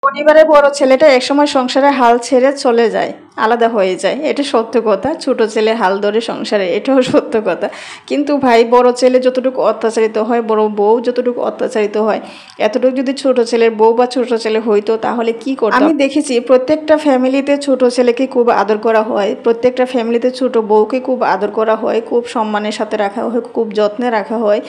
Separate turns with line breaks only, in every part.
পরিবারের বড় ছেলেটা একসময় সংসারে হাল ছেড়ে চলে যায়, আলাদা হয়ে যায়, এটা সত্য কথা। ছোট ছেলে হাল ধরে সংসারে, এটাও সত্য কথা। কিন্তু ভাই, বড় ছেলে যতটুকু অত্যাচারিত হয়, বড় বউ যতটুকু অত্যাচারিত হয়, এতটুকু যদি ছোট ছেলের বউ বা ছোট ছেলে হইতো তাহলে কি করতো? আমি দেখেছি প্রত্যেকটা ফ্যামিলিতে ছোট ছেলেকে খুব আদর করা হয়, প্রত্যেকটা ফ্যামিলিতে ছোট বউকে খুব আদর করা হয়, খুব সম্মানের সাথে রাখা হয়, খুব যত্নে রাখা হয়।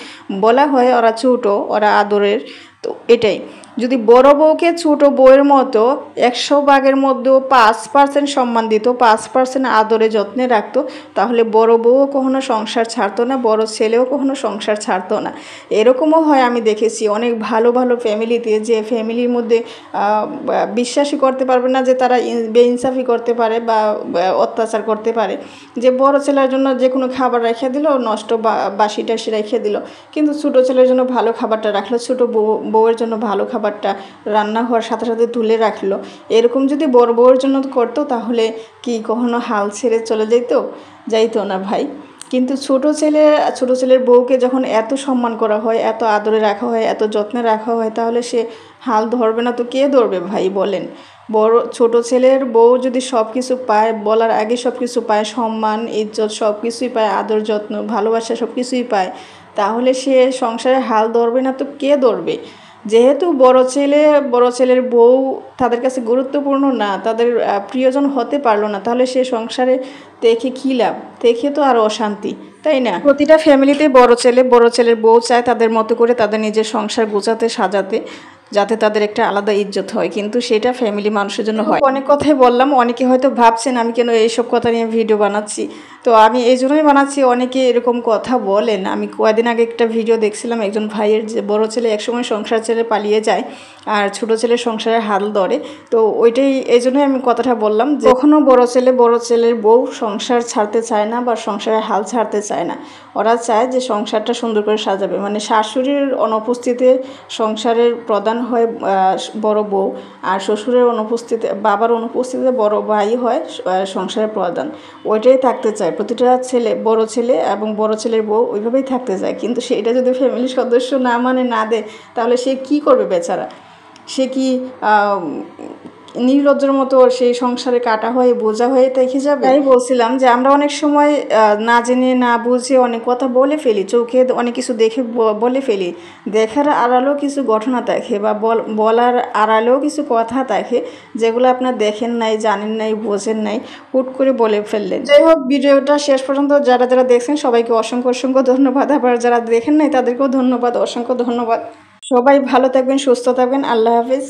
বলা হয় ওরা ছোট, ওরা আদরের। তো এটাই, যদি বড় বউকে ছোট বউয়ের মতো 100 ভাগের মধ্যেও 5% সম্মান দিত, 5% আদরে যত্নে রাখতো, তাহলে বড় বউও কখনো সংসার ছাড়তো না, বড় ছেলেও কখনো সংসার ছাড়তো না। এরকমও হয়, আমি দেখেছি অনেক ভালো ভালো ফ্যামিলিতে, যে ফ্যামিলির মধ্যে বিশ্বাসই করতে পারবে না যে তারা বেইনসাফি করতে পারে বা অত্যাচার করতে পারে। যে বড় ছেলের জন্য যে কোনো খাবার রেখে দিল, নষ্ট বাসি টাসি রেখে দিল, কিন্তু ছোটো ছেলের জন্য ভালো খাবারটা রাখলো, ছোটো বউয়ের জন্য ভালো খাবারটা রান্না হওয়ার সাথে সাথে তুলে রাখলো। এরকম যদি বড় বউয়ের জন্য করতো তাহলে কি কখনো হাল ছেড়ে চলে যাইতো না ভাই। কিন্তু ছোট ছেলের বউকে যখন এত সম্মান করা হয়, এত আদরে রাখা হয়, এত যত্নে রাখা হয়, তাহলে সে হাল ধরবে না তো কে ধরবে ভাই বলেন? ছোট ছেলের বউ যদি সব কিছু পায়, বলার আগে সব কিছু পায়, সম্মান ইজ্জত সব কিছুই পায়, আদর যত্ন ভালোবাসা সব কিছুই পায়, তাহলে সে সংসারে হাল ধরবে না তো কে ধরবে? যেহেতু বড় ছেলের বউ তাদের কাছে গুরুত্বপূর্ণ না, তাদের প্রিয়জন হতে পারলো না, তাহলে সে সংসারে দেখে কী লাভ? দেখে তো আরও অশান্তি, তাই না? প্রতিটা ফ্যামিলিতে বড় ছেলের বউ চায় তাদের মতো করে তাদের নিজের সংসার গোছাতে সাজাতে, যাতে তাদের একটা আলাদা ইজ্জত হয়, কিন্তু সেটা ফ্যামিলি মানুষের জন্য হয়। অনেক কথাই বললাম, অনেকে হয়তো ভাবছেন আমি কেন এইসব কথা নিয়ে ভিডিও বানাচ্ছি। তো আমি এই জন্যই বানাচ্ছি, অনেকে এরকম কথা বলেন। আমি কয়েকদিন আগে একটা ভিডিও দেখছিলাম একজন ভাইয়ের, যে বড় ছেলে একসময় সংসার ছেড়ে পালিয়ে যায় আর ছোট ছেলে সংসারে হাল ধরে। তো ওইটাই, এই জন্যই আমি কথাটা বললাম যে কখনো বড় ছেলের বউ সংসার ছাড়তে চায় না বা সংসারে হাল ছাড়তে চায় না। ওরা চায় যে সংসারটা সুন্দর করে সাজাবে, মানে শাশুড়ির অনুপস্থিতিতে সংসারের প্রধান হয় বড় বউ, আর শ্বশুরের বাবার অনুপস্থিতিতে বড় ভাই হয় সংসারের প্রধান। ওইটাই থাকতে চায় প্রতিটা বড় ছেলে এবং বড় ছেলের বউ, ওইভাবেই থাকতে চায়। কিন্তু সেটা যদি ফ্যামিলির সদস্য না দেয়, তাহলে সে কি করবে বেচারা? সে কি নির্লজ্জের মতো সেই সংসারে কাটা হয়ে বোঝা হয়ে থেকে যাবে? তাই বলছিলাম যে আমরা অনেক সময় না জেনে না বুঝে অনেক কথা বলে ফেলি, চোখে অনেক কিছু দেখে বলে ফেলি, দেখার আড়ালেও কিছু ঘটনা থাকে বা বলার আড়ালেও কিছু কথা থাকে, যেগুলো আপনার দেখেন নাই, জানেন নাই, বোঝেন নাই, হুট করে বলে ফেললেন। যাই হোক, ভিডিওটা শেষ পর্যন্ত যারা দেখছেন সবাইকে অসংখ্য ধন্যবাদ। আবার যারা দেখেন নাই তাদেরকেও ধন্যবাদ, অসংখ্য ধন্যবাদ। সবাই ভালো থাকবেন, সুস্থ থাকবেন। আল্লাহ হাফেজ।